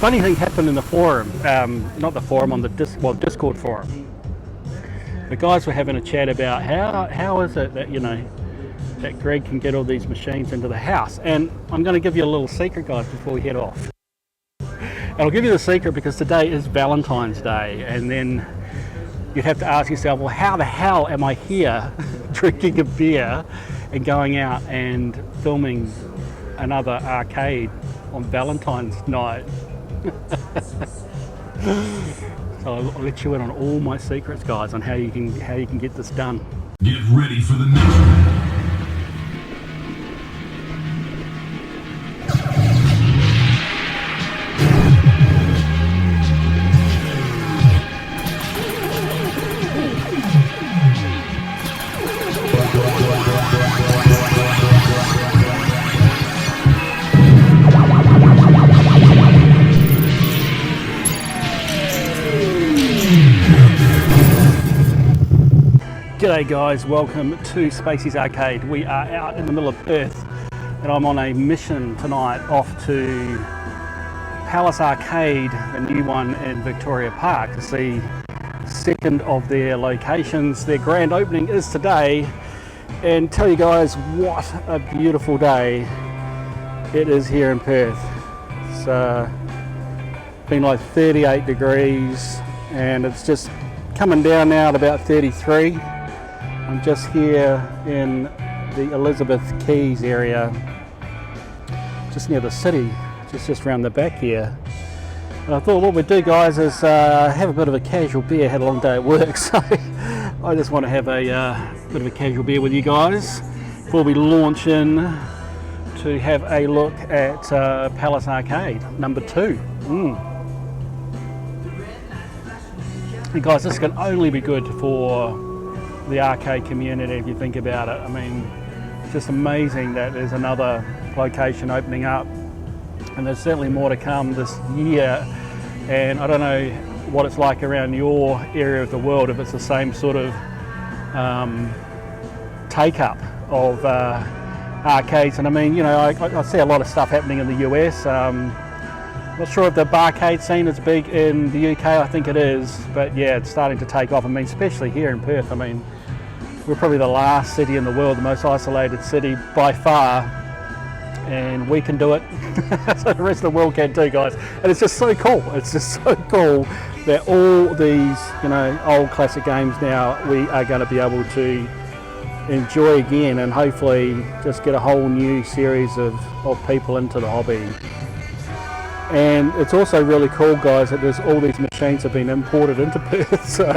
Funny thing happened in the forum, not the forum, on the Discord forum. The guys were having a chat about how is it that, you know, that Greg can get all these machines into the house. And I'm going to give you a little secret, guys, before we head off. And I'll give you the secret because today is Valentine's Day, and then you'd have to ask yourself, well, how the hell am I here drinking a beer and going out and filming another arcade on Valentine's night? So I'll let you in on all my secrets, guys, on how you can get this done. Get ready for the next one. G'day guys, welcome to Spacies Arcade. We are out in the middle of Perth and I'm on a mission tonight off to Palace Arcade, the new one in Victoria Park, to see the second of their locations. Their grand opening is today, and tell you guys what a beautiful day it is here in Perth. It's been like 38 degrees and it's just coming down now at about 33. I'm just here in the Elizabeth Keys area, just near the city, just around the back here. And I thought what we'd do, guys, is have a bit of a casual beer. Had a long day at work, so I just want to have a bit of a casual beer with you guys before we launch in to have a look at Palace Arcade number 2. And guys, this can only be good for the arcade community if you think about it. I mean, it's just amazing that there's another location opening up, and there's certainly more to come this year. And I don't know what it's like around your area of the world, if it's the same sort of take up of arcades. And I mean, you know, I see a lot of stuff happening in the US. Not sure if the barcade scene is big in the UK, I think it is, but yeah, it's starting to take off. I mean, especially here in Perth. I mean, we're probably the last city in the world, the most isolated city by far, and we can do it, so the rest of the world can too, guys. And it's just so cool. It's just so cool that all these, you know, old classic games now we are going to be able to enjoy again, and hopefully just get a whole new series of people into the hobby. And it's also really cool, guys, that there's all these machines have been imported into Perth. So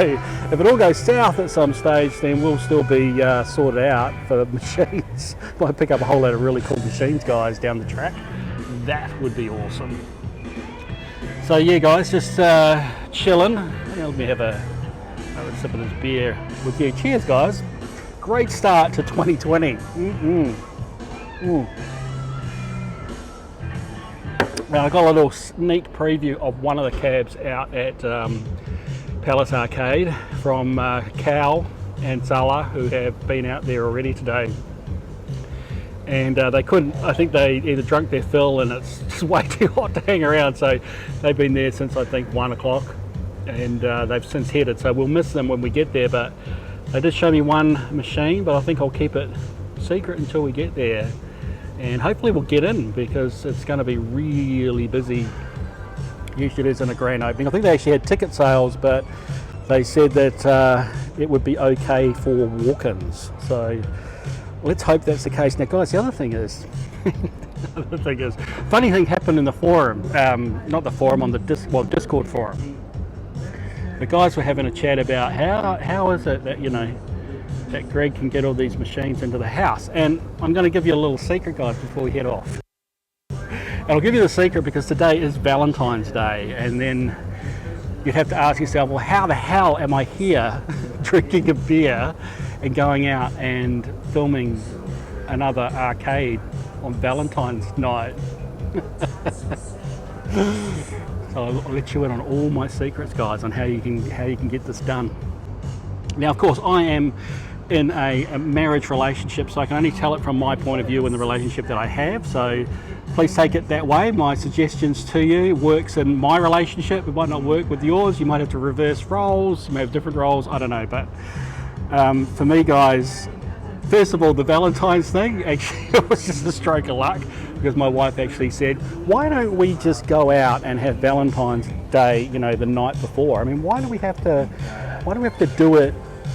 if it all goes south at some stage, then we'll still be sorted out for machines. Might pick up a whole lot of really cool machines, guys, down the track. That would be awesome. So yeah, guys, just chilling. Let me have a sip of this beer with you. Cheers, guys. Great start to 2020. Now I got a little sneak preview of one of the cabs out at Palace Arcade from Cal and Zala, who have been out there already today. And they couldn't, I think they either drunk their fill and it's just way too hot to hang around, so they've been there since I think 1 o'clock, and they've since headed, so we'll miss them when we get there. But they did show me one machine, but I think I'll keep it secret until we get there. And hopefully we'll get in, because it's going to be really busy. Usually it is in a grand opening. I think they actually had ticket sales, but they said that it would be okay for walk-ins. So let's hope that's the case. Now guys, the other thing is, funny thing happened in the forum, not the forum, on the Discord forum. The guys were having a chat about how is it that, you know, that Greg can get all these machines into the house. And I'm going to give you a little secret, guys, before we head off. And I'll give you the secret because today is Valentine's Day, and then you'd have to ask yourself, well, how the hell am I here drinking a beer and going out and filming another arcade on Valentine's night? So I'll let you in on all my secrets, guys, on how you can get this done. Now, of course, I am in a marriage relationship, so I can only tell it from my point of view in the relationship that I have, so please take it that way. My suggestions to you works in my relationship, it might not work with yours. You might have to reverse roles, you may have different roles, I don't know, but for me guys, first of all, the Valentine's thing, actually it was just a stroke of luck, because my wife actually said, why don't we just go out and have Valentine's Day, you know, the night before? I mean, why do we have to do it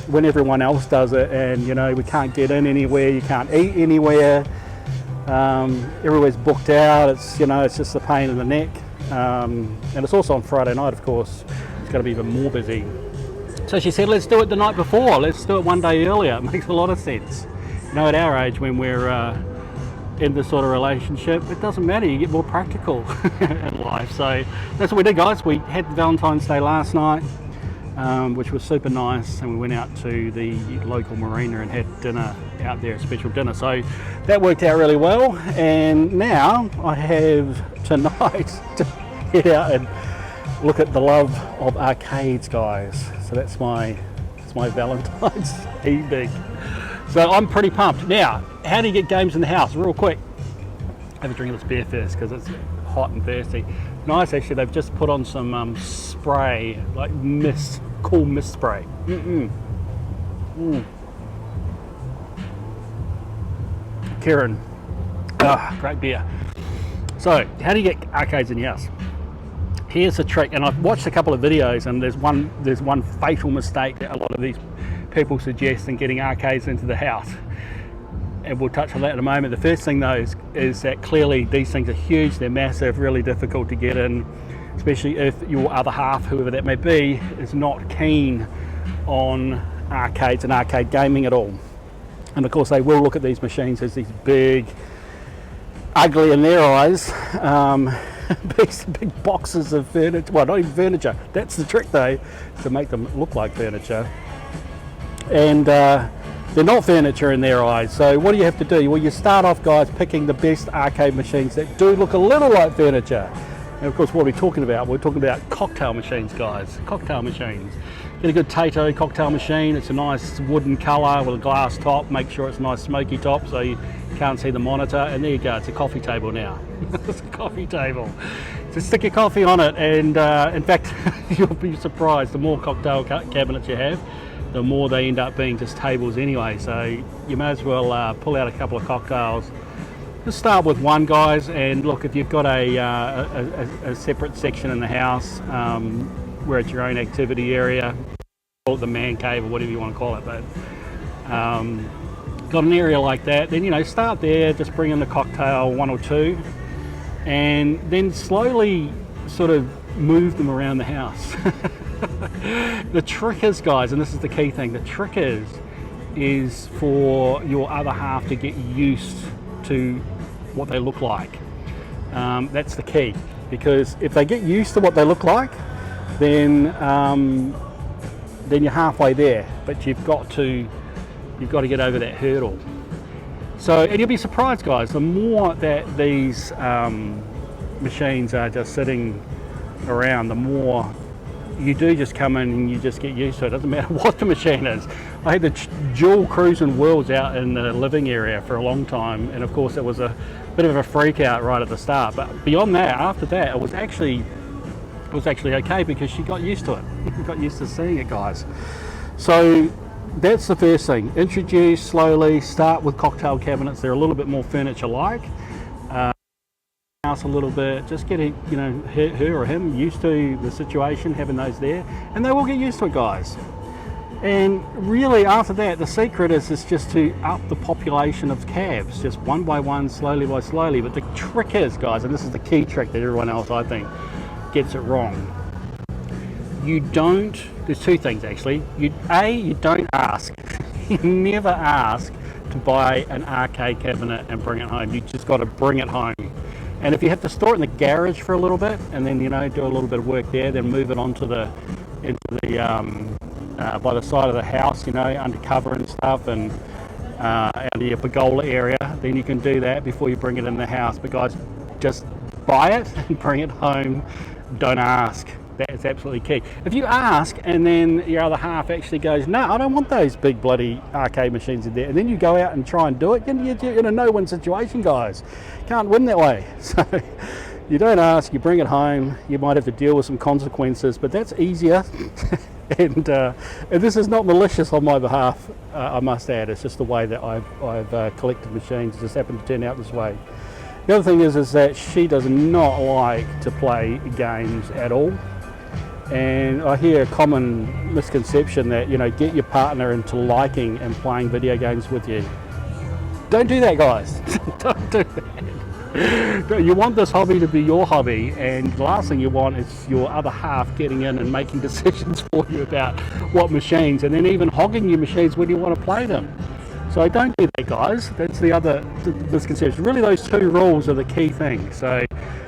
when everyone else does it, and you know, we can't get in anywhere, you can't eat anywhere, everywhere's booked out, it's, you know, it's just a pain in the neck, and it's also on Friday night, of course, it's going to be even more busy. So she said, let's do it the night before, let's do it one day earlier. It makes a lot of sense. You know, at our age, when we're in this sort of relationship, it doesn't matter, you get more practical in life. So that's what we did, guys. We had Valentine's Day last night, which was super nice, and we went out to the local marina and had dinner out there, a special dinner. So that worked out really well, and now I have tonight to head out and look at the love of arcades, guys. So that's my Valentine's evening. So I'm pretty pumped. Now, how do you get games in the house? Real quick. Have a drink of this beer first because it's hot and thirsty. Nice, actually. They've just put on some spray, like mist, cool mist spray. Kieran, great beer. So, how do you get arcades in your house? Here's the trick, and I've watched a couple of videos, and there's one fatal mistake that a lot of these people suggest in getting arcades into the house, and we'll touch on that in a moment. The first thing though is that clearly these things are huge, they're massive, really difficult to get in, especially if your other half, whoever that may be, is not keen on arcades and arcade gaming at all. And of course they will look at these machines as these big, ugly in their eyes, big boxes of furniture. Well, not even furniture, that's the trick though, to make them look like furniture. And they're not furniture in their eyes. So what do you have to do? Well, you start off, guys, picking the best arcade machines that do look a little like furniture. And of course, what are we talking about? We're talking about cocktail machines, guys. Cocktail machines. Get a good Tato cocktail machine. It's a nice wooden colour with a glass top. Make sure it's a nice smoky top so you can't see the monitor. And there you go, it's a coffee table now. It's a coffee table. So stick your coffee on it, and in fact, you'll be surprised. The more cocktail cabinets you have, the more they end up being just tables anyway. So you may as well pull out a couple of cocktails. Just start with one, guys, and look, if you've got a separate section in the house where it's your own activity area, call it the man cave or whatever you want to call it, but got an area like that, then, you know, start there, just bring in the cocktail, one or two, and then slowly sort of move them around the house. The trick is, guys, and this is the key thing, the trick is for your other half to get used to what they look like. That's the key, because if they get used to what they look like, then you're halfway there, but you've got to get over that hurdle. So, and you'll be surprised, guys, the more that these machines are just sitting around, the more you do just come in and you just get used to it. It doesn't matter what the machine is. I had the dual cruising worlds out in the living area for a long time, and of course it was a bit of a freak out right at the start, but beyond that, after that, it was actually okay, because she got used to it. You got used to seeing it, guys. So that's the first thing. Introduce slowly, start with cocktail cabinets. They're a little bit more furniture-like. House a little bit, just getting, you know, her or him used to the situation, having those there, and they will get used to it, guys. And really, after that, the secret is just to up the population of cabs, just one by one, slowly by slowly. But the trick is, guys, and this is the key trick that everyone else, I think, gets it wrong. You don't, there's two things actually. You don't ask. You never ask to buy an arcade cabinet and bring it home. You just got to bring it home. And if you have to store it in the garage for a little bit, and then, you know, do a little bit of work there, then move it onto by the side of the house, you know, under cover and stuff, and under your pergola area, then you can do that before you bring it in the house. But guys, just buy it and bring it home. Don't ask. That is absolutely key. If you ask and then your other half actually goes, no, I don't want those big bloody arcade machines in there, and then you go out and try and do it, you're in a no-win situation, guys. Can't win that way. So you don't ask, you bring it home, you might have to deal with some consequences, but that's easier. And this is not malicious on my behalf, I must add. It's just the way that I've collected machines. It just happened to turn out this way. The other thing is that she does not like to play games at all. And I hear a common misconception that, you know, get your partner into liking and playing video games with you. Don't do that, guys. Don't do that. You want this hobby to be your hobby, and the last thing you want is your other half getting in and making decisions for you about what machines, and then even hogging your machines when you want to play them. So don't do that, guys. That's the other misconception. Really, those two rules are the key thing. So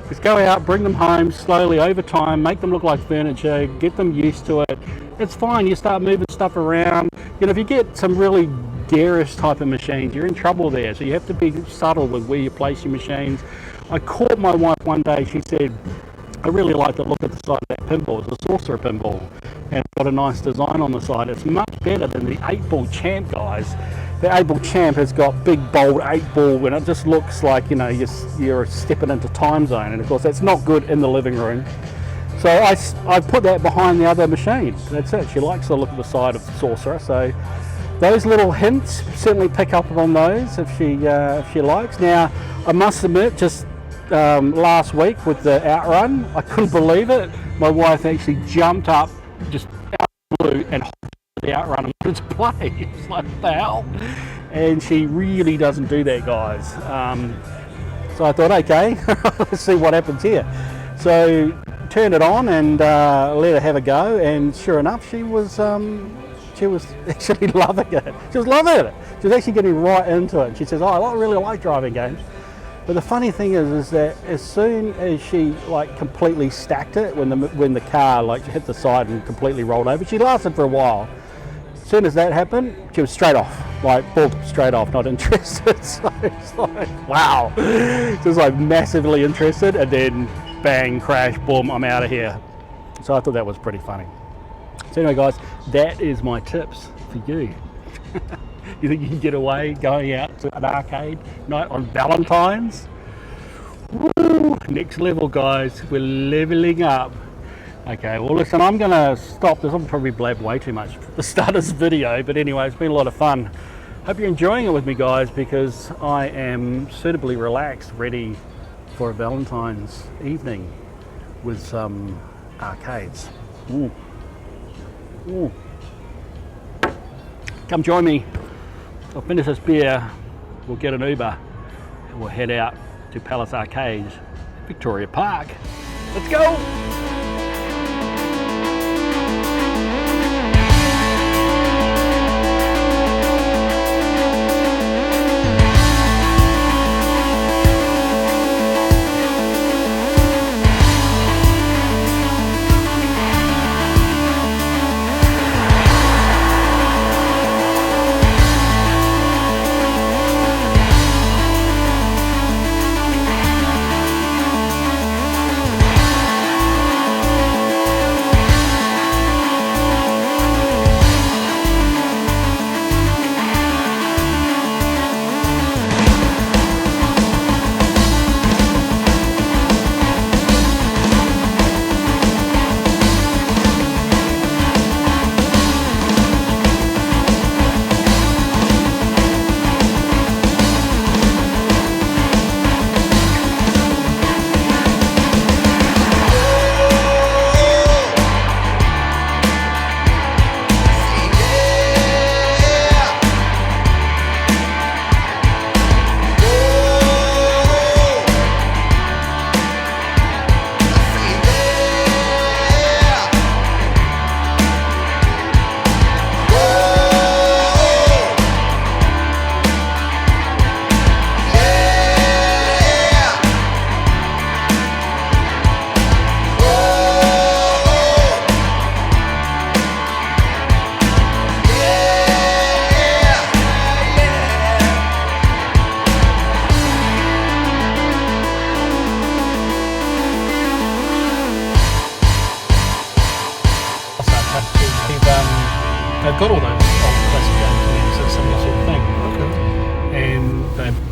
just go out, bring them home slowly over time, make them look like furniture, get them used to it. It's fine. You start moving stuff around. You know, if you get some really garish type of machines, you're in trouble there. So you have to be subtle with where you place your machines. I caught my wife one day. She said, I really like the look of the side of that pinball. It's a saucer pinball, and it's got a nice design on the side. It's much better than the 8-ball champ, guys. The 8-ball champ has got big, bold 8-ball, and it just looks like, you know, you're stepping into time zone. And of course, that's not good in the living room. So I put that behind the other machine. That's it. She likes the look of the side of the saucer. So those little hints, certainly pick up on those if she likes. Now, I must admit, just last week with the outrun, I couldn't believe it. My wife actually jumped up just out of the blue and the outrun and wanted to play. It's like, what the hell? And she really doesn't do that, guys. So I thought, okay, let's see what happens here. So turned it on and let her have a go, and sure enough, she was actually loving it. She was loving it. She was actually getting right into it. She says, oh, I really like driving games. But the funny thing is that as soon as she like completely stacked it, when the car like hit the side and completely rolled over, she lasted for a while. As soon as that happened, she was straight off, like boom, straight off, not interested. So it's like, wow, just like massively interested, and then bang, crash, boom, I'm out of here. So I thought that was pretty funny. So anyway, guys, that is my tips for you. You think you can get away going out to an arcade night on Valentine's? Woo! Next level, guys. We're leveling up. Okay, well listen, I'm going to stop this. I'll probably blab way too much at the start of this video, but anyway, it's been a lot of fun. Hope you're enjoying it with me, guys, because I am suitably relaxed, ready for a Valentine's evening with some arcades. Ooh. Ooh. Come join me. I'll finish this beer, we'll get an Uber, and we'll head out to Palace Arcade, Victoria Park. Let's go!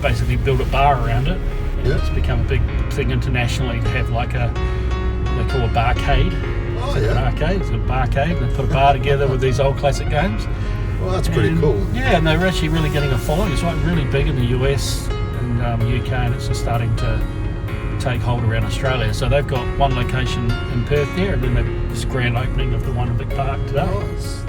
basically built a bar around it. And Yeah. it's become a big thing internationally to have like a, what they call a barcade. Oh, An yeah. arcade, it's a barcade, and they put a bar together with these old classic games. Well, that's pretty And, cool. Yeah, and they're actually really getting a following. It's like really big in the US and UK, and it's just starting to take hold around Australia. So they've got one location in Perth there, and then they've this grand opening of the one in Vic Park today. Nice.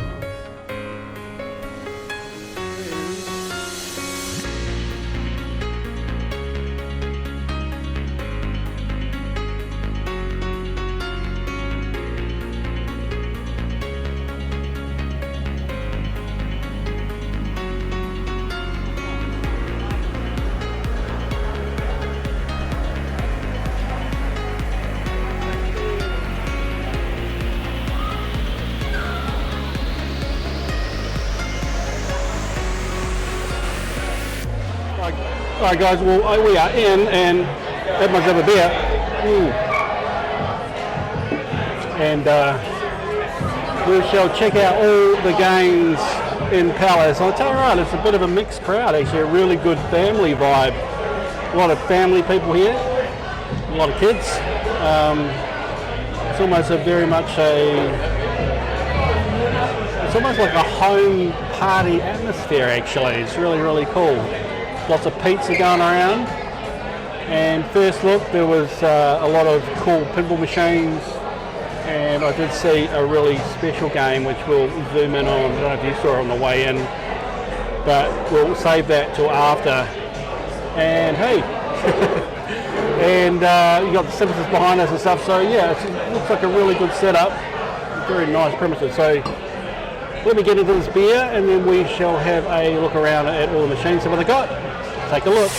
Alright guys, well we are in and everyone's have a beer. Ooh. And we shall check out all the games in Palace. I'll tell you right, it's a bit of a mixed crowd actually, a really good family vibe. A lot of family people here, a lot of kids. It's almost a very much it's almost like a home party atmosphere actually. It's really, really cool. Lots of pizza going around, and first look there was a lot of cool pinball machines, and I did see a really special game which we'll zoom in on. I don't know if you saw it on the way in, but we'll save that till after. And hey, and you got the Simpsons behind us and stuff, so yeah, it looks like a really good setup, very nice premises. So let me get into this beer and then we shall have a look around at all the machines that they got. Take a look.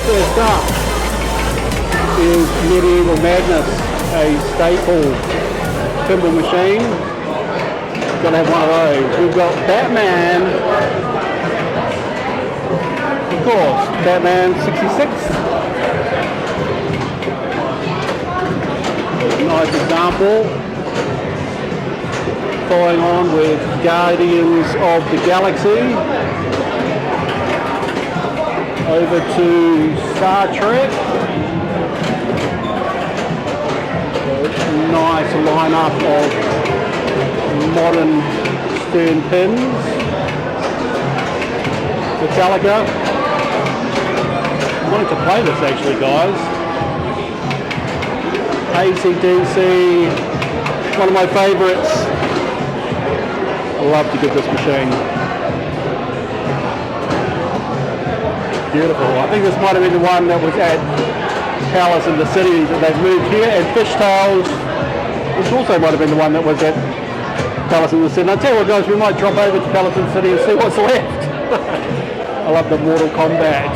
First up is Medieval Madness, a staple pinball machine. Gotta have one of those. We've got Batman, of course, Batman 66. Nice example. Following on with Guardians of the Galaxy. Over to Star Trek. Nice lineup of modern stern pins. Metallica. I wanted to play this actually, guys. AC/DC, one of my favourites. I love to get this machine. Beautiful. I think this might have been the one that was at Palace in the city that they've moved here, and Fishtails, which also might have been the one that was at Palace in the city. And I tell you what guys, we might drop over to Palace in the city and see what's left. I love the Mortal Kombat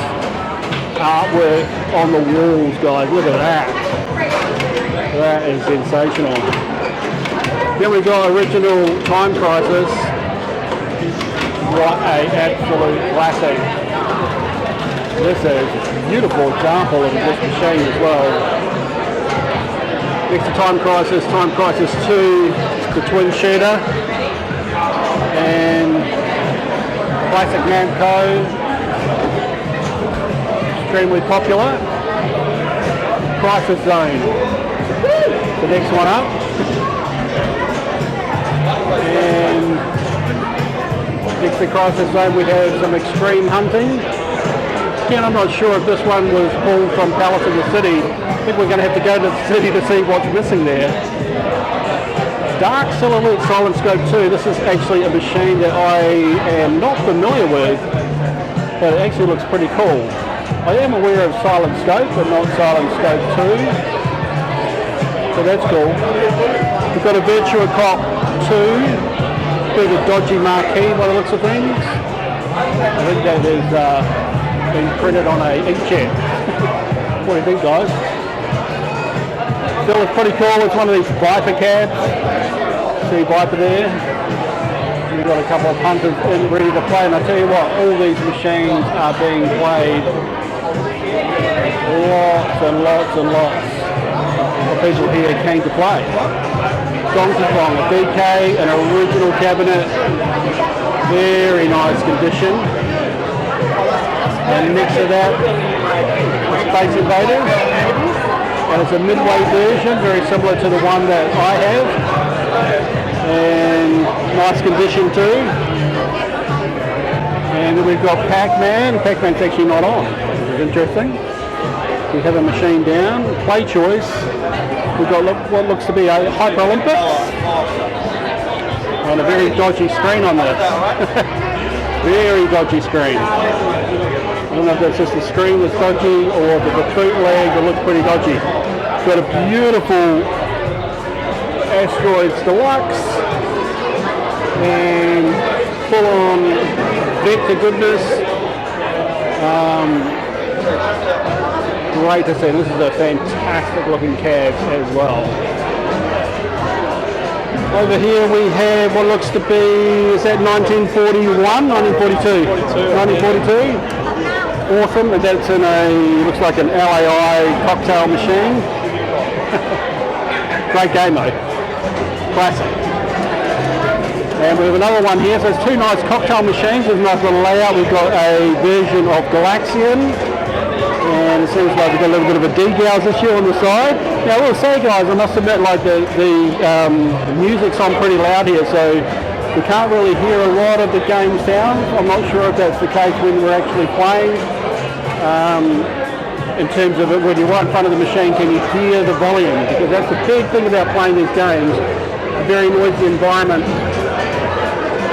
artwork on the walls, guys. Look at that. That is sensational. Then we've got original Time Crysis. What a absolute classic. This is a beautiful example of this machine as well. Next to Time Crysis 2, the twin shooter, and classic Namco, extremely popular. Crysis Zone, the next one up, and next to Crysis Zone we have some extreme hunting. Again, I'm not sure if this one was pulled from Palace in the City. I think we're going to have to go to the city to see what's missing there. Dark Silhouette Silent Scope 2. This is actually a machine that I am not familiar with, but it actually looks pretty cool. I am aware of Silent Scope, but not Silent Scope 2. So that's cool. We've got a Virtua Cop 2. Bit of a dodgy marquee by the looks of things. I think that is been printed on a inkjet. What do you think, guys? Still, it's pretty cool. It's one of these Viper cabs. See Viper there? We've got a couple of punters in ready to play, and I tell you what, all these machines are being played. Lots and lots and lots of people here keen to play. Donkey Kong, a DK, an original cabinet, very nice condition. And next to that, Space Invaders, and it's a Midway version, very similar to the one that I have, and nice condition too. And then we've got Pac-Man. Pac-Man's actually not on, which is interesting. We have a machine down, play choice. We've got what looks to be a Hyper Olympics, and a very dodgy screen on this. Very dodgy screen. I don't know if that's just the screen that's dodgy or the bootleg, it looks pretty dodgy. It's got a beautiful Asteroids Deluxe and full on vector goodness. Great to see. This is a fantastic looking cab as well. Over here we have what looks to be, is that 1941? 1942? 1942. Awesome. And that's in a, looks like an LAI cocktail machine. Great game though. Classic. And we have another one here. So there's two nice cocktail machines. There's a nice little layout. We've got a version of Galaxian. And it seems like we've got a little bit of a degauss issue on the side. Now I will say, guys, I must admit, like the music's on pretty loud here, so we can't really hear a lot of the game sound. I'm not sure if that's the case when we're actually playing. In terms of it, when you're right in front of the machine, can you hear the volume? Because that's the big thing about playing these games, a very noisy environment.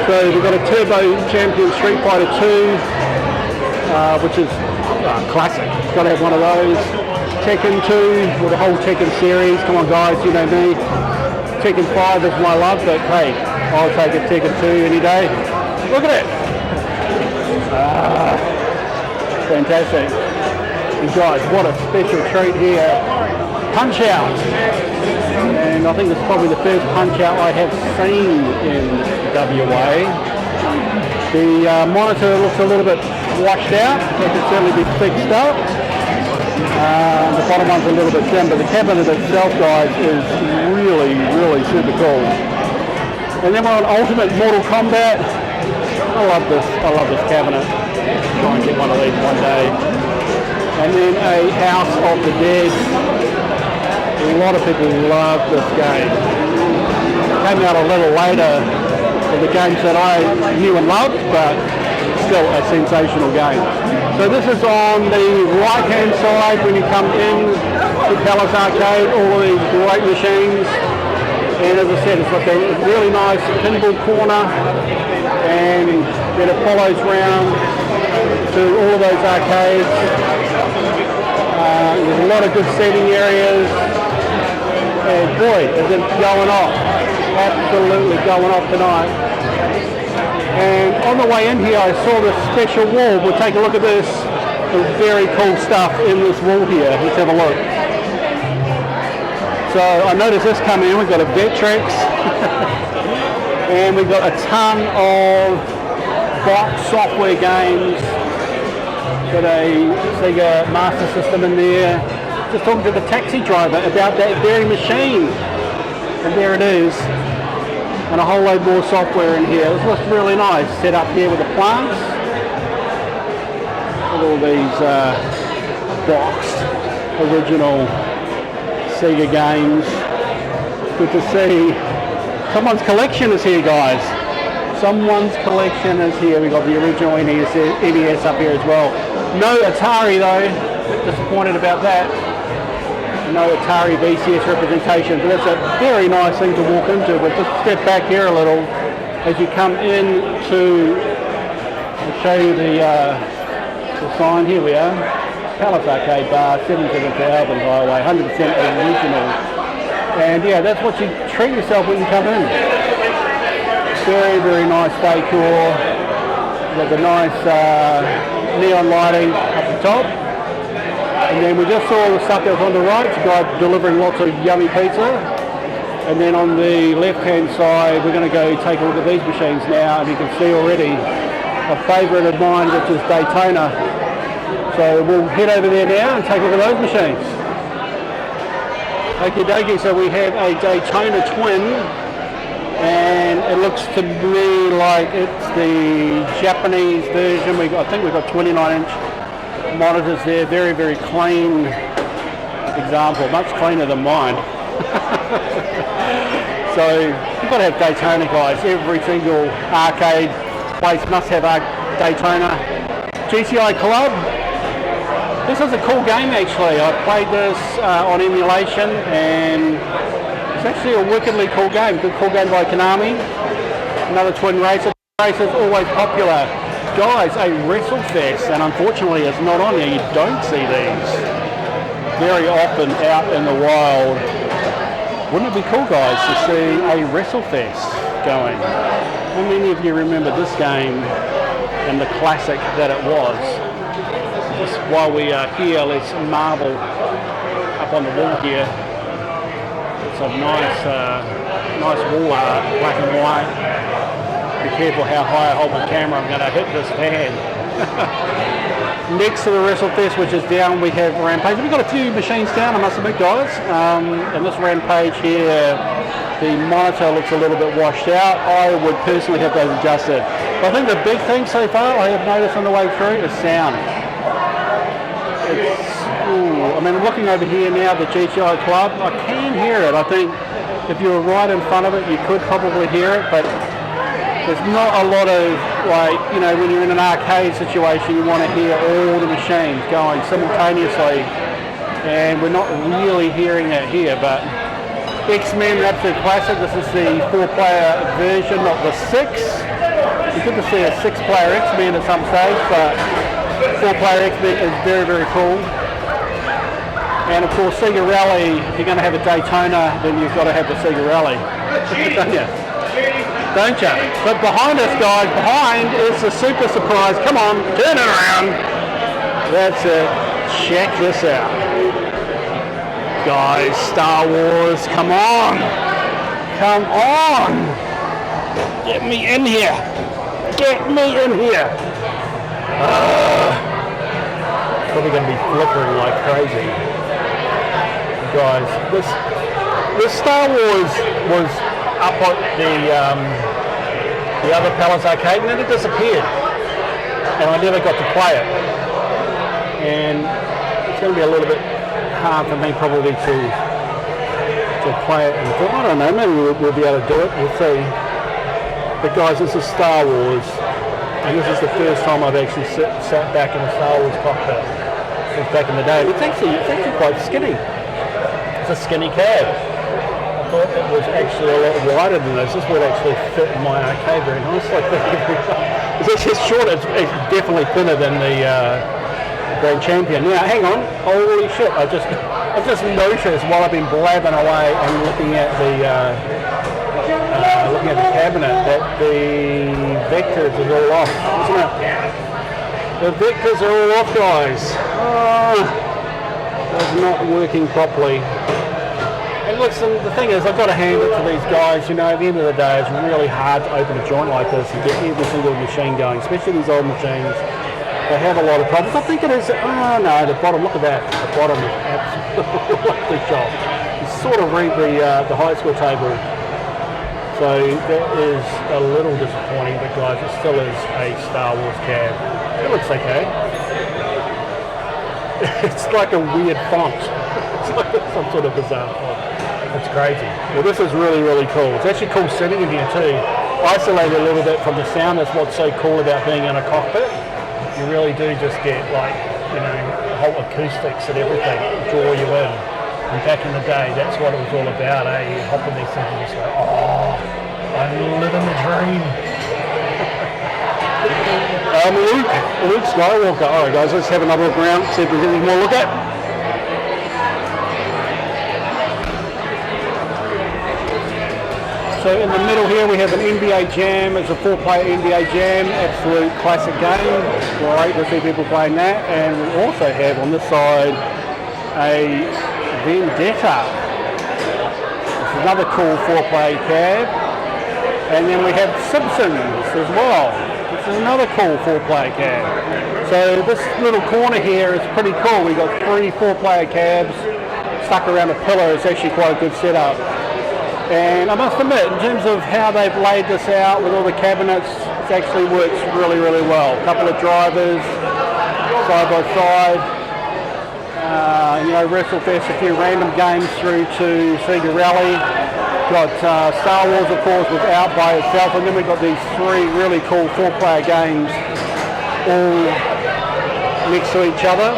So we've got a Turbo Champion Street Fighter 2, which is classic. Got to have one of those. Tekken 2 with the whole Tekken series. Come on, guys, you know me. Tekken 5 is my love, but hey, I'll take a Tekken 2 any day. Look at it. Fantastic. And guys, what a special treat here. Punch Out. And I think this is probably the first Punch Out I have seen in WA. The monitor looks a little bit washed out. It could certainly be fixed up. The bottom one's a little bit dim, but the cabinet itself, guys, is really, really super cool. And then we're on Ultimate Mortal Kombat. I love this cabinet. Try and get one of these one day. And then a House of the Dead. A lot of people love this game. It came out a little later than the games that I knew and loved, but still a sensational game. So this is on the right hand side when you come in to Perth Arcade, all of these great machines. And as I said, it's like a really nice pinball corner, and then it follows round to all of those arcades. There's a lot of good seating areas, and boy, is it going off. Absolutely going off tonight. And on the way in here, I saw this special wall. We'll take a look at this. Some very cool stuff in this wall here. Let's have a look. So I noticed this coming in. We've got a Vectrex, and we've got a ton of box software games. Got a Sega Master System in there. Just talking to the taxi driver about that very machine. And there it is. And a whole load more software in here. This looks really nice. Set up here with the plants. With all these boxed original Sega games. Good to see. Someone's collection is here, guys. Someone's collection is here. We've got the original NES up here as well. No Atari though. Disappointed about that. No Atari VCS representation, but that's a very nice thing to walk into. But just step back here a little as you come in to, I'll show you the sign. Here we are. Perth Arcade Bar, 77000 Highway, 100% original. And yeah, that's what you treat yourself when you come in. Very, very nice decor. Got the nice neon lighting up the top. And then we just saw the stuff that was on the right, it's a guy delivering lots of yummy pizza. And then on the left-hand side, we're going to go take a look at these machines now, and you can see already a favourite of mine, which is Daytona. So we'll head over there now and take a look at those machines. Okie dokie, so we have a Daytona twin, and it looks to me like it's the Japanese version. I think we've got 29-inch monitors there, very, very clean example, much cleaner than mine. So you've got to have Daytona, guys. Every single arcade place must have a Daytona. GTI Club. This is a cool game actually. I played this on emulation, and it's actually a wickedly cool game. Good cool game by Konami. Another twin racer. Race is always popular. Guys, a WrestleFest, and unfortunately it's not on there. You don't see these very often out in the wild. Wouldn't it be cool, guys, to see a WrestleFest going? How many of you remember this game and the classic that it was? Just while we are here, let's marvel up on the wall here. Some nice wall art, black and white. Be careful how high I hold my camera, I'm going to hit this fan. Next to the WrestleFest, which is down, we have Rampage. We've got a few machines down, I must admit, guys. And this Rampage here, the monitor looks a little bit washed out. I would personally have those adjusted. But I think the big thing so far I have noticed on the way through is sound. I mean, I'm looking over here now, the GTI Club. I can hear it. I think if you were right in front of it, you could probably hear it, but there's not a lot of, like, you know, when you're in an arcade situation, you want to hear all the machines going simultaneously, and we're not really hearing it here. But X-Men, absolute classic. This is the 4-player version, not the 6. It's good to see a 6-player X-Men at some stage, but 4-player X-Men is very, very cool. And of course, Sega Rally, if you're going to have a Daytona, then you've got to have the Sega Rally, don't you? Don't you? But behind us, guys, behind is a super surprise. Come on, turn it around. That's it. Check this out. Guys, Star Wars, come on. Come on. Get me in here. Get me in here. Probably going to be flickering like crazy. Guys, this Star Wars was up at the other Palace Arcade, and then it disappeared, and I never got to play it. And it's going to be a little bit hard for me probably to play it. And I don't know, maybe we'll be able to do it. We'll see. But guys, this is Star Wars, and this is the first time I've actually sat back in a Star Wars cockpit since back in the day. It's actually quite skinny. It's a skinny cab. I thought it was actually a lot wider than this. This would actually fit in my arcade very nicely. It's actually short. It's definitely thinner than the Grand Champion. Now, hang on. Holy shit! I just noticed while I've been blabbing away and looking at the cabinet that the vectors are all off, isn't it? The vectors are all off, guys. It's not working properly. And listen, the thing is, I've got to hand it to these guys. You know, at the end of the day, it's really hard to open a joint like this and get every single machine going, especially these old machines. They have a lot of problems. I think it is. Oh no, the bottom. Look at that. The bottom is absolutely shot. You sort of read the high school table. So that is a little disappointing, but guys, it still is a Star Wars cab. It looks okay. It's like a weird font. It's like some sort of bizarre font. It's crazy. Well, this is really, really cool. It's actually cool sitting in here too. Isolated a little bit from the sound. That's what's so cool about being in a cockpit. You really do just get, like, you know, whole acoustics and everything draw you in. And back in the day, that's what it was all about, eh? You hop in these things and just go, oh, I'm living the dream. Luke Skywalker. Alright guys, let's have another look around, see if there's anything more to look at. So so in the middle here we have an NBA Jam. It's a 4-player NBA Jam, absolute classic game. Great to see people playing that. And we also have on this side a Vendetta. This is another cool 4-player cab. And then we have Simpsons as well. This is another cool 4-player cab. So this little corner here is pretty cool. We've got 3 4-player cabs stuck around a pillar. It's actually quite a good setup. And I must admit, in terms of how they've laid this out with all the cabinets, it actually works really, really well. A couple of drivers, side by side. WrestleFest, a few random games through to Sega Rally. Got Star Wars, of course, was out by itself. And then we've got these 3 really cool 4-player games all next to each other.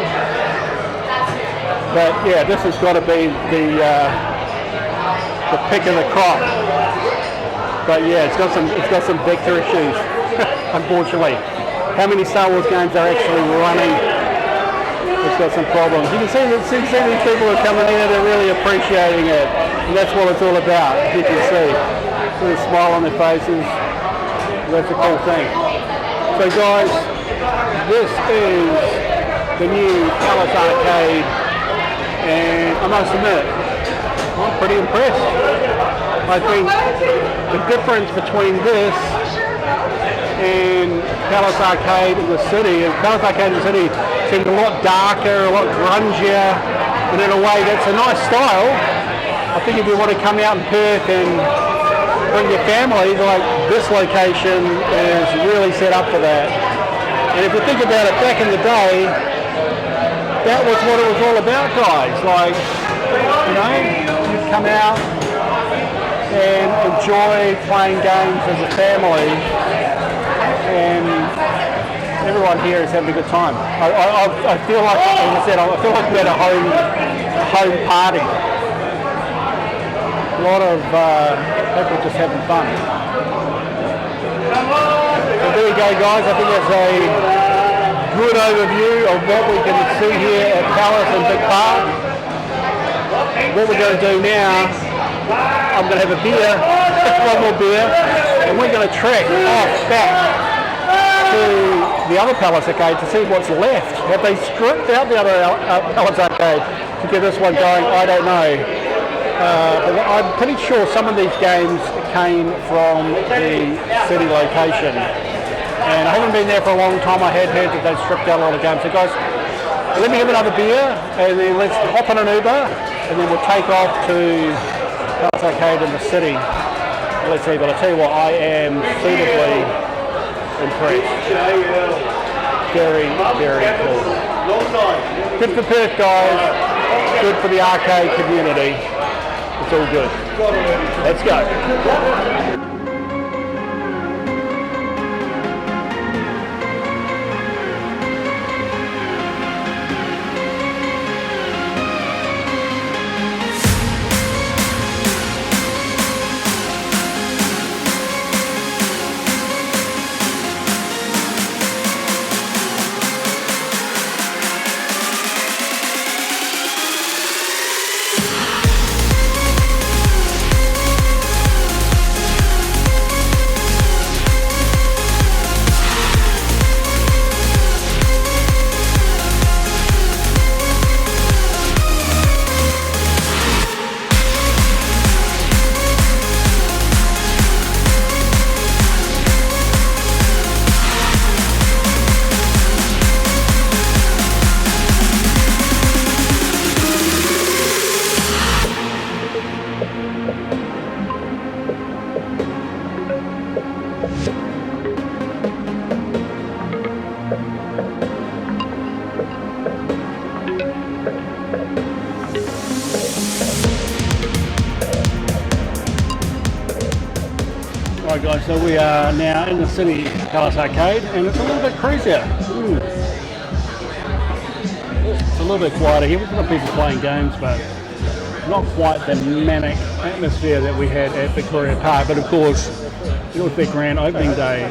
But yeah, this has got to be the pick of the crop. But yeah, it's got some vector issues, unfortunately. How many Star Wars games are actually running? It's got some problems. You can see these people are coming in, they're really appreciating it. And that's what it's all about, as you can see. With a smile on their faces. That's a cool thing. So guys, this is the new Palace Arcade. And I must admit, I'm pretty impressed. I think the difference between this and Palace Arcade in the city is Palace Arcade in the city seemed a lot darker, a lot grungier, and in a way that's a nice style. I think if you want to come out in Perth and bring your family, like this location is really set up for that. And if you think about it, back in the day, that was what it was all about, guys. Like, you'd come out and enjoy playing games as a family, and everyone here is having a good time. I feel like, as I said, I feel like we're at a home party. A lot of people just having fun. So there you go, guys. I think that's a good overview of what we can see here at Palace and Big Park. What we're going to do now, I'm going to have a beer, one more beer, and we're going to trek off back to the other Palace Arcade to see what's left. Have they stripped out the other Palace Arcade to get this one going? I don't know. But I'm pretty sure some of these games came from the city location. And I haven't been there for a long time. I had heard that they've stripped out a lot of games. So guys, let me have another beer and then let's hop on an Uber and then we'll take off to Perth Arcade in the city. Let's see, but I tell you what, I am suitably impressed. Very, very cool. Good for Perth, guys. Good for the arcade community. It's all good. Let's go. Right guys, so we are now in the city Palace Arcade and it's a little bit crazier. It's a little bit quieter here. We've got people playing games, but not quite the manic atmosphere that we had at Victoria Park. But of course, it was their grand opening day.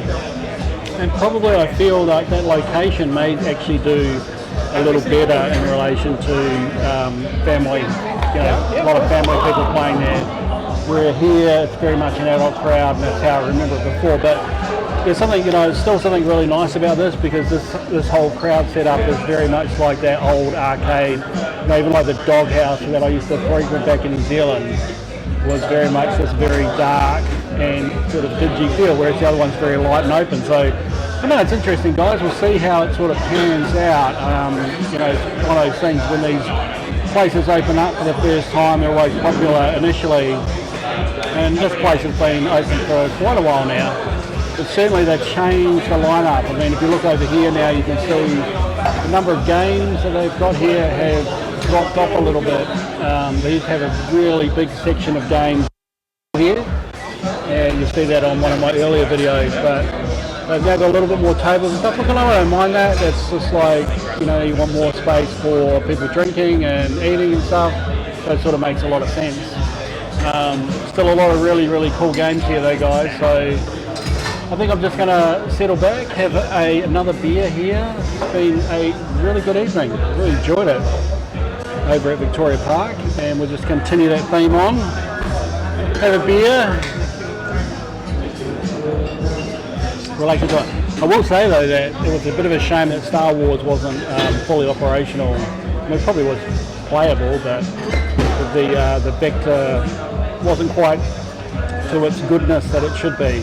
And probably I feel like that location may actually do a little better in relation to family, a lot of family people playing there. Where here it's very much an adult crowd, and that's how I remember it before. But there's something, still something really nice about this, because this whole crowd setup is very much like that old arcade. Even like the doghouse that I used to frequent back in New Zealand was very much this very dark and sort of dingy feel, whereas the other one's very light and open. So I know it's interesting, guys. We'll see how it sort of pans out. It's one of those things when these places open up for the first time, they're always popular initially, and this place has been open for quite a while now. But certainly they've changed the lineup. I mean, if you look over here now, you can see the number of games that they've got here have dropped off a little bit. They used to have a really big section of games here, and you see that on one of my earlier videos, but they've now got a little bit more tables and stuff. Look, I don't mind that. It's just like, you want more space for people drinking and eating and stuff. So it sort of makes a lot of sense. Still a lot of really, really cool games here though, guys. So I think I'm just going to settle back, have another beer here. It's been a really good evening. Really enjoyed it over at Victoria Park, and we'll just continue that theme on. Have a beer. Relax to it. I will say though that it was a bit of a shame that Star Wars wasn't fully operational. I mean, it probably was playable, but the vector wasn't quite to its goodness that it should be.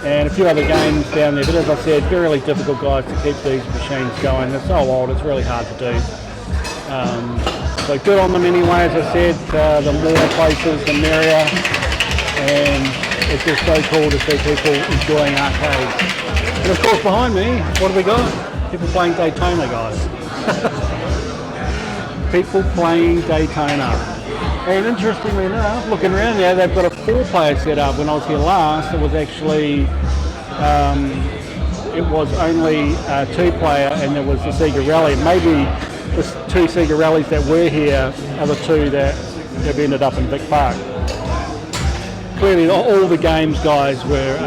And a few other games down there, but as I said, very really difficult, guys, to keep these machines going. They're so old, it's really hard to do. So good on them anyway, as I said. The more places, the merrier. And it's just so cool to see people enjoying arcades. And of course behind me, what have we got? People playing Daytona, guys. People playing Daytona. And interestingly enough, looking around now, they've got a 4-player setup. When I was here last, it was actually, it was only a 2-player, and there was the Sega Rally. Maybe the 2 Sega Rallies that were here are the 2 that have ended up in Vic Park. Clearly all the games, guys, were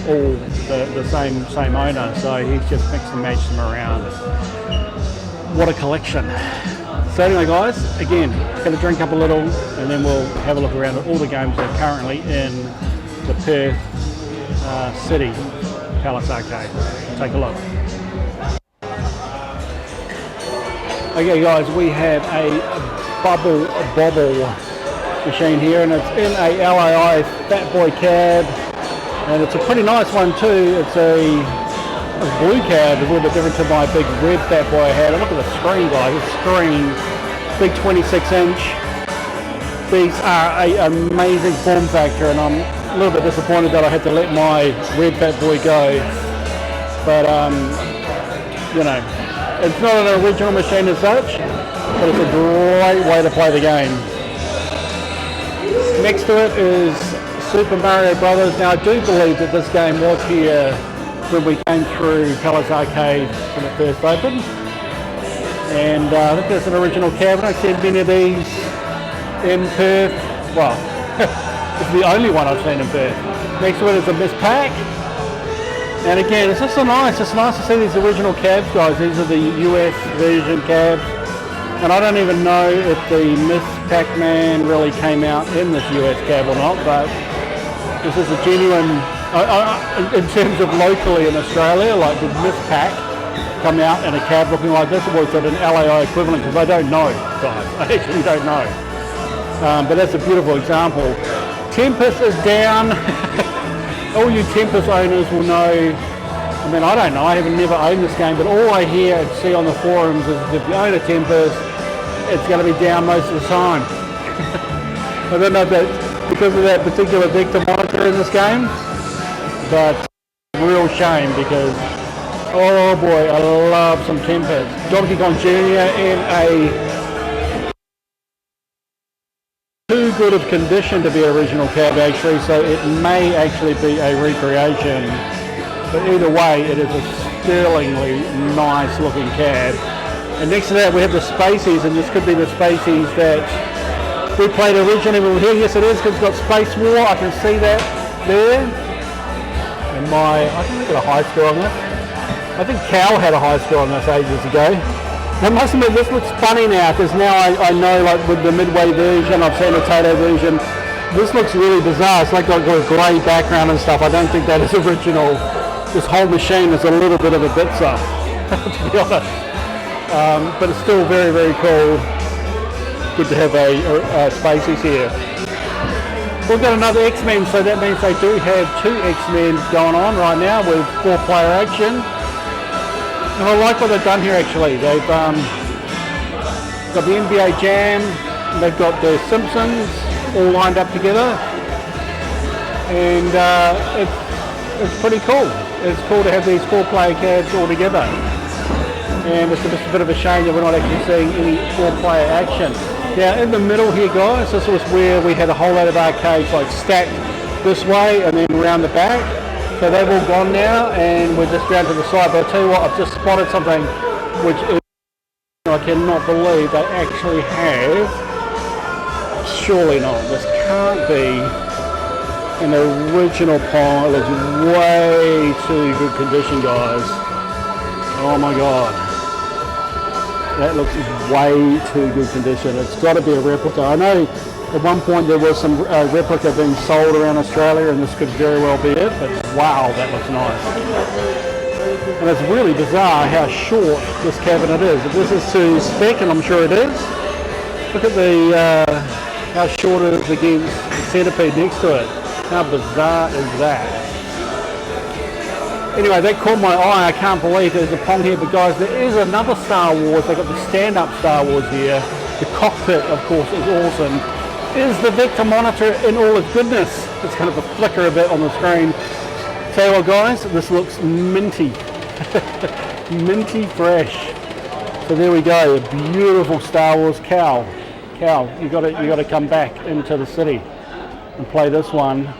all the same owner, so he's just mixed and matched them around. What a collection. So anyway, guys, again, going to drink up a little, and then we'll have a look around at all the games that are currently in the Perth City Palace Arcade. Take a look. Okay, guys, we have a bubble bobble machine here, and it's in a LAI Fat Boy cab, and it's a pretty nice one too. It's a blue cab, is a little bit different to my big red Fat Boy I had. And look at the screen, guys. The screen, big 26-inch. These are an amazing form factor, and I'm a little bit disappointed that I had to let my red Fat Boy go. But it's not an original machine as such, but it's a great way to play the game. Next to it is Super Mario Brothers. Now I do believe that this game was here when we came through Palace Arcade when it first opened. And I think there's an original cab. I don't see many of these in Perth. Well, it's the only one I've seen in Perth. Next to it is a Miss Pac. And again, it's just so nice. It's nice to see these original cabs, guys. These are the US version cabs. And I don't even know if the Miss Pac-Man really came out in this US cab or not, but this is a genuine, in terms of locally in Australia, like did Miss Pac come out in a cab looking like this, or was it an LAI equivalent? Because I don't know, guys. I actually don't know. But that's a beautiful example. Tempest is down. All you Tempest owners will know. I mean, I don't know. I haven't never owned this game, but all I hear and see on the forums is if you own a Tempest, it's going to be down most of the time. I don't know if that's because of that particular vector monitor in this game, but real shame because, oh boy, I love some Tempest. Donkey Kong Jr. in a too good of condition to be an original cab actually, so it may actually be a recreation. But either way, it is a sterlingly nice looking cab. And next to that we have the Spacies, and this could be the Spacies that we played originally when we were here. Yes it is, because it's got Space War. I can see that there. And I think we got a high score on this. I think Cal had a high score on this ages ago. I must admit, this looks funny now, because now I know, like with the Midway version, I've seen the Tato version, This looks really bizarre. It's like got a grey background and stuff. I don't think that is original. This whole machine is a little bit of a bitzer, to be honest. But it's still very, very cool. Good to have a Spacies here. We've got another X-Men, so that means they do have 2 X-Men going on right now with 4-player action. And I like what they've done here actually. They've got the NBA Jam, they've got the Simpsons all lined up together, and it's pretty cool. It's cool to have these 4-player cabs all together. And it's just a bit of a shame that we're not actually seeing any 4-player action. Now in the middle here guys, this was where we had a whole lot of arcades like stacked this way and then around the back. So they've all gone now and we're just down to the side. But I'll tell you what, I've just spotted something which is, I cannot believe they actually have. Surely not, this can't be an original Pong. It looks way too good condition guys. Oh my god. That looks way too good condition. It's got to be a replica. I know at one point there was some replica being sold around Australia and this could very well be it, but wow, that looks nice. And it's really bizarre how short this cabinet is. If this is to spec, and I'm sure it is, look at the how short it is against the centipede next to it. How bizarre is that? Anyway, that caught my eye. I can't believe there's a Pong here, but guys, there is another Star Wars. They've got the stand-up Star Wars here. The cockpit, of course, is awesome. Is the Vector monitor in all its goodness? It's kind of a flicker a bit on the screen. Tell you what, guys, this looks minty. Minty fresh. So there we go, a beautiful Star Wars cow. You got to come back into the city and play this one.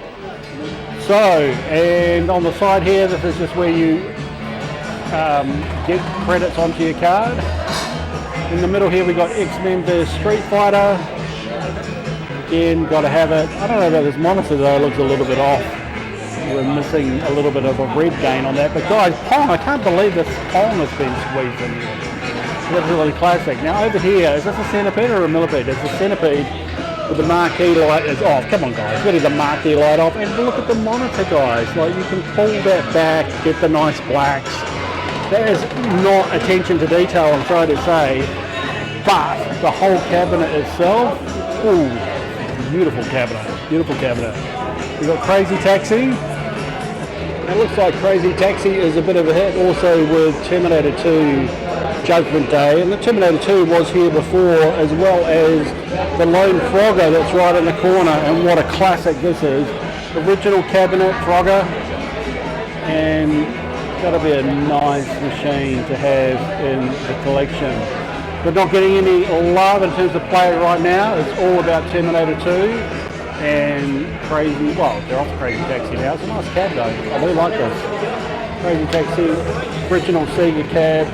So, and on the side here, this is just where you get credits onto your card. In the middle here, we got X-Men vs Street Fighter. Again, got to have it. I don't know about this monitor though; it looks a little bit off. We're missing a little bit of a red gain on that. But guys, Pong! I can't believe this Pong has been squeezed in here. That's really classic. Now over here, is this a centipede or a millipede? It's a centipede. With the marquee light is off. Come on guys, really the marquee light off. And look at the monitor guys, like you can pull that back, get the nice blacks. That is not attention to detail, I'm sorry to say, but the whole cabinet itself, ooh, beautiful cabinet, beautiful cabinet. We've got Crazy Taxi. It looks like Crazy Taxi is a bit of a hit also with Terminator 2 Judgment Day, and the Terminator 2 was here before, as well as the Lone Frogger that's right in the corner, and what a classic this is. Original cabinet Frogger, and that'll be a nice machine to have in the collection. We're not getting any love in terms of play right now. It's all about Terminator 2 and Crazy, well, they're off Crazy Taxi now. It's a nice cab though, I really like this. Crazy Taxi, original Sega cab.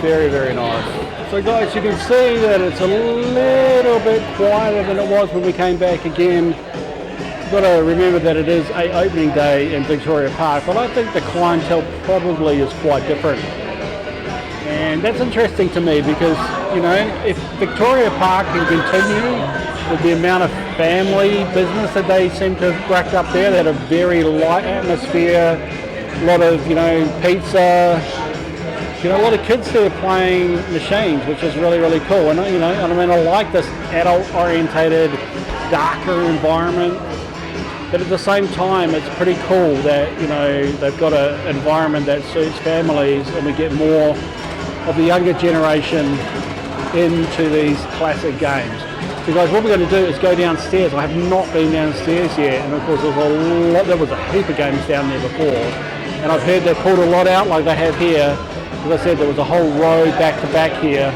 Very, very nice. So guys, you can see that it's a little bit quieter than it was when we came back again. You've got to remember that it is an opening day in Victoria Park, but I think the clientele probably is quite different. And that's interesting to me because, you know, if Victoria Park can continue with the amount of family business that they seem to have racked up there, they had a very light atmosphere, a lot of, you know, pizza, you know, a lot of kids there playing machines, which is really, really cool. And you know, I mean, I like this adult-orientated, darker environment. But at the same time, it's pretty cool that, you know, they've got an environment that suits families, and we get more of the younger generation into these classic games. So guys, what we're going to do is go downstairs. I have not been downstairs yet, and of course there was a heap of games down there before, and I've heard they've pulled a lot out like they have here. As I said, there was a whole row back to back here.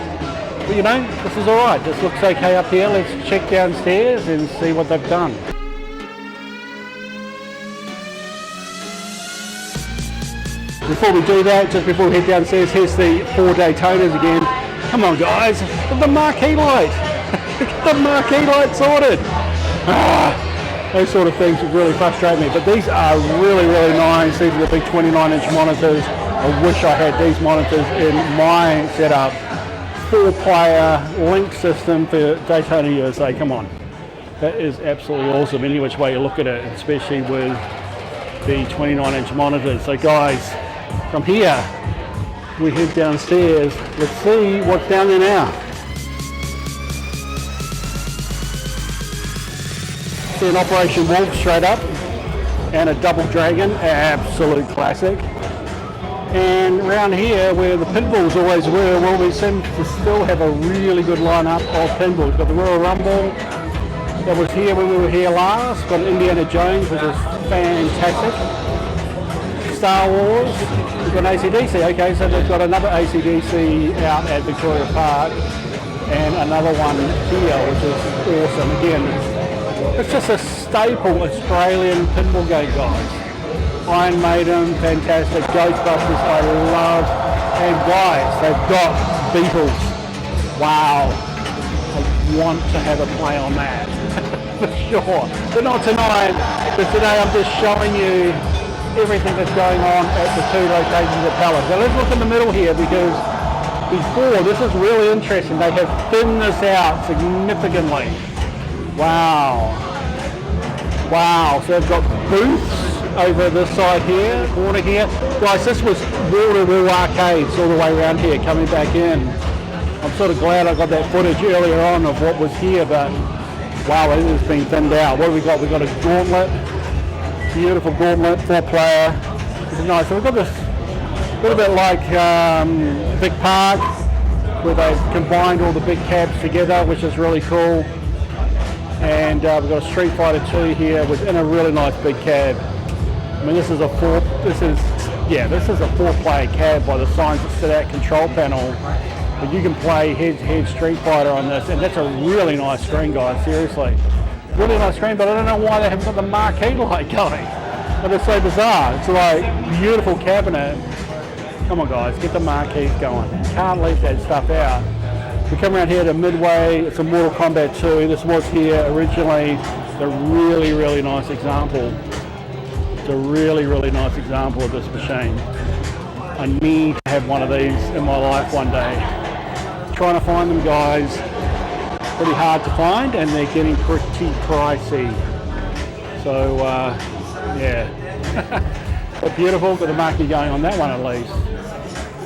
But you know, this is alright. This looks okay up here. Let's check downstairs and see what they've done. Before we do that, just before we head downstairs, here's the 4 Daytonas again. Come on guys, get the marquee light. Get the marquee light sorted. Those sort of things really frustrate me, but these are really, really nice. These are the big 29-inch monitors. I wish I had these monitors in my setup. 4-player link system for Daytona USA, come on. That is absolutely awesome any which way you look at it, especially with the 29-inch monitors. So guys, from here we head downstairs. Let's see what's down there now. See an Operation Wolf straight up and a Double Dragon, absolute classic. And around here where the pinballs always were, well, we seem to still have a really good lineup of pinballs. We've got the Royal Rumble that was here when we were here last. We've got Indiana Jones, which is fantastic. Star Wars, we've got AC/DC. Okay, so they've got another AC/DC out at Victoria Park and another one here, which is awesome. Again, it's just a staple Australian pinball game, guys. Iron Maiden, fantastic. Ghostbusters, I love. And guys, they've got Beatles. Wow. I want to have a play on that. For sure. But not tonight, but today I'm just showing you everything that's going on at the two locations at Palace. Now let's look in the middle here, because before, this is really interesting. They have thinned this out significantly. Wow. Wow. So they've got booths over this side here, corner here. Guys, this was wall-to-wall arcades all the way around here, coming back in. I'm sort of glad I got that footage earlier on of what was here, but wow, it has been thinned out. What have we got? We've got a gauntlet, beautiful gauntlet, 4-player. This is nice. So we've got this a little bit like Vic Park, where they've combined all the big cabs together, which is really cool. And we've got a Street Fighter 2 here within a really nice big cab. I mean, this is a 4-player cab by the signs that sit at control panel. But you can play head-to-head Street Fighter on this, and that's a really nice screen, guys, seriously. Really nice screen, but I don't know why they haven't got the marquee light going. But it's so bizarre. It's like beautiful cabinet. Come on, guys, get the marquees going. Can't leave that stuff out. We come around here to Midway. It's a Mortal Kombat 2. This was here originally. It's a really, really nice example. It's a really, really nice example of this machine. I need to have one of these in my life one day. Trying to find them, guys, pretty hard to find, and they're getting pretty pricey. So, yeah. But beautiful, got the marquee going on that one at least.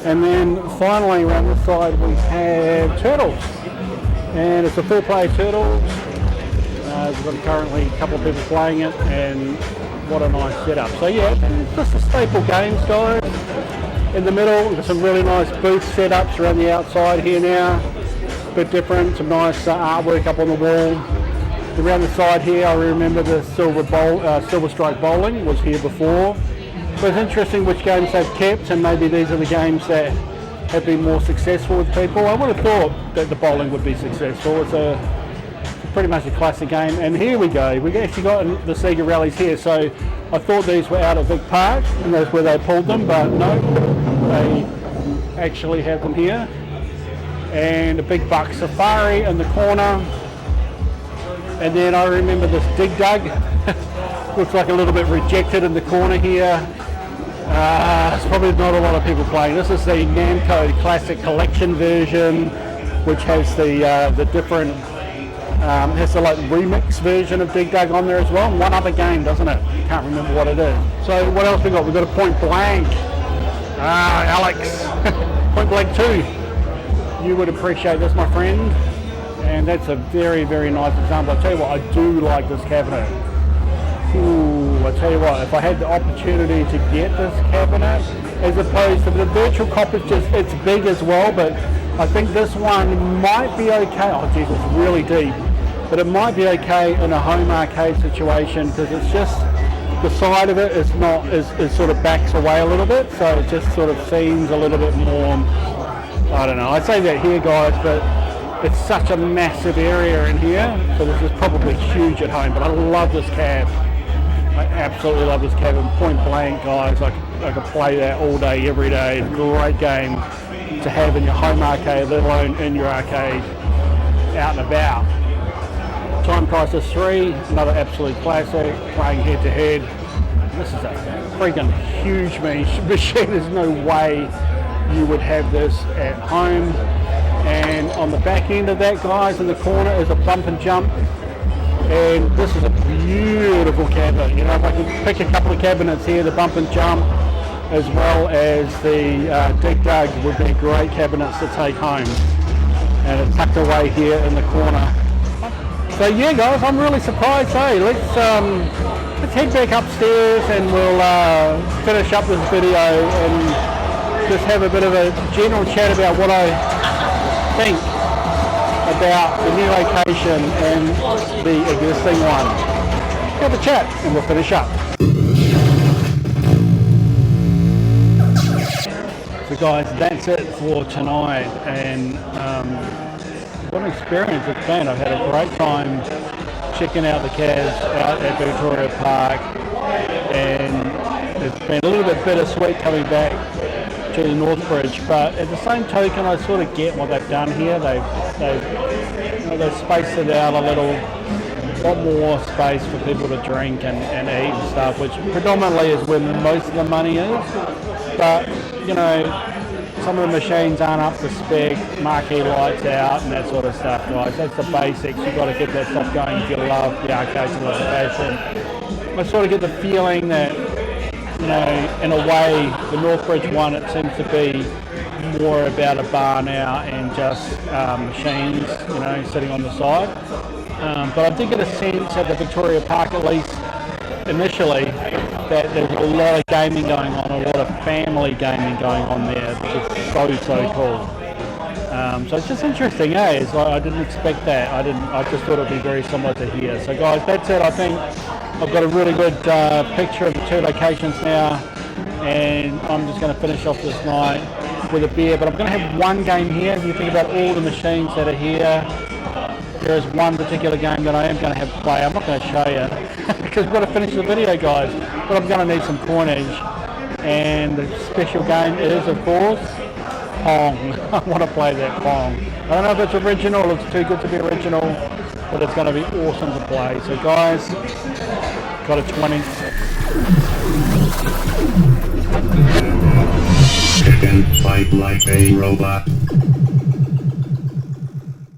And then finally around this side we have Turtles. And it's a 4-player Turtles. We've got currently a couple of people playing it, and what a nice setup. So yeah, just the staple games, guys. In the middle, we've got some really nice booth setups around the outside here now. A bit different, some nice artwork up on the wall. Around the side here, I remember the Silver Strike Bowling was here before. But it's interesting which games they've kept, and maybe these are the games that have been more successful with people. I would have thought that the bowling would be successful. It's pretty much a classic game. And here we go. We actually got the Sega Rallies here. So I thought these were out of Vic Park, and that's where they pulled them, but no, they actually have them here. And a big buck Safari in the corner. And then I remember this Dig Dug. Looks like a little bit rejected in the corner here. It's probably not a lot of people playing. This is the Namco Classic Collection version, which has the different, has the like remix version of Dig Dug on there as well. One other game, doesn't it? Can't remember what it is. So what else we got? We've got a Point Blank. Alex. Point Blank 2. You would appreciate this, my friend. And that's a very, very nice example. I'll tell you what, I do like this cabinet. Ooh, I tell you what, if I had the opportunity to get this cabinet, as opposed to the Virtual Cop, it's big as well, but I think this one might be okay. Oh geez, it's really deep. But it might be okay in a home arcade situation, because it's just, the side of it is not, is sort of backs away a little bit, so it just sort of seems a little bit more, I don't know, I'd say that here, guys, but it's such a massive area in here, so this is probably huge at home, but I love this cab. I absolutely love this cab. And Point Blank, guys, I could play that all day, every day. It's a great game to have in your home arcade, let alone in your arcade out and about. Time Crysis 3, another absolute classic, playing head to head. This is a freaking huge machine. There's no way you would have this at home. And on the back end of that, guys, in the corner is a bump and jump And this is a beautiful cabinet. You know, if I could pick a couple of cabinets here, the bump and jump, as well as the dig dug would be great cabinets to take home. And it's tucked away here in the corner. So yeah guys, I'm really surprised, hey? Let's head back upstairs and we'll finish up this video and just have a bit of a general chat about what I think about the new location and the existing one. Have a chat and we'll finish up. So guys, that's it for tonight, and what an experience it's been. I've had a great time checking out the cabs out at Victoria Park, and it's been a little bit bittersweet coming back to the North Bridge, but at the same token I sort of get what they've done here. They've spaced it out a lot more space for people to drink and eat and stuff, which predominantly is where most of the money is. But you know, some of the machines aren't up to spec, marquee lights out and that sort of stuff, guys. That's the basics. You've got to get that stuff going if you love the arcades and love the passion. I sort of get the feeling that, you know, in a way, the Northbridge one, it seems to be more about a bar now and just machines, you know, sitting on the side. But I did get a sense at the Victoria Park, at least initially, that there's a lot of gaming going on, a lot of family gaming going on there, which is so cool. So it's just interesting, eh? I didn't expect that. I just thought it'd be very similar to here. So guys, that's it. I think I've got a really good picture of the two locations now, and I'm just going to finish off this night with a beer. But I'm going to have one game here. If you think about all the machines that are here, there is one particular game that I am going to have play. I'm not going to show you because we've got to finish the video, guys. But I'm going to need some coinage, and the special game is, of course, Pong. I want to play that Pong. I don't know if it's original, it's too good to be original, but it's going to be awesome to play. So guys, got a 20. Chicken fight like a robot.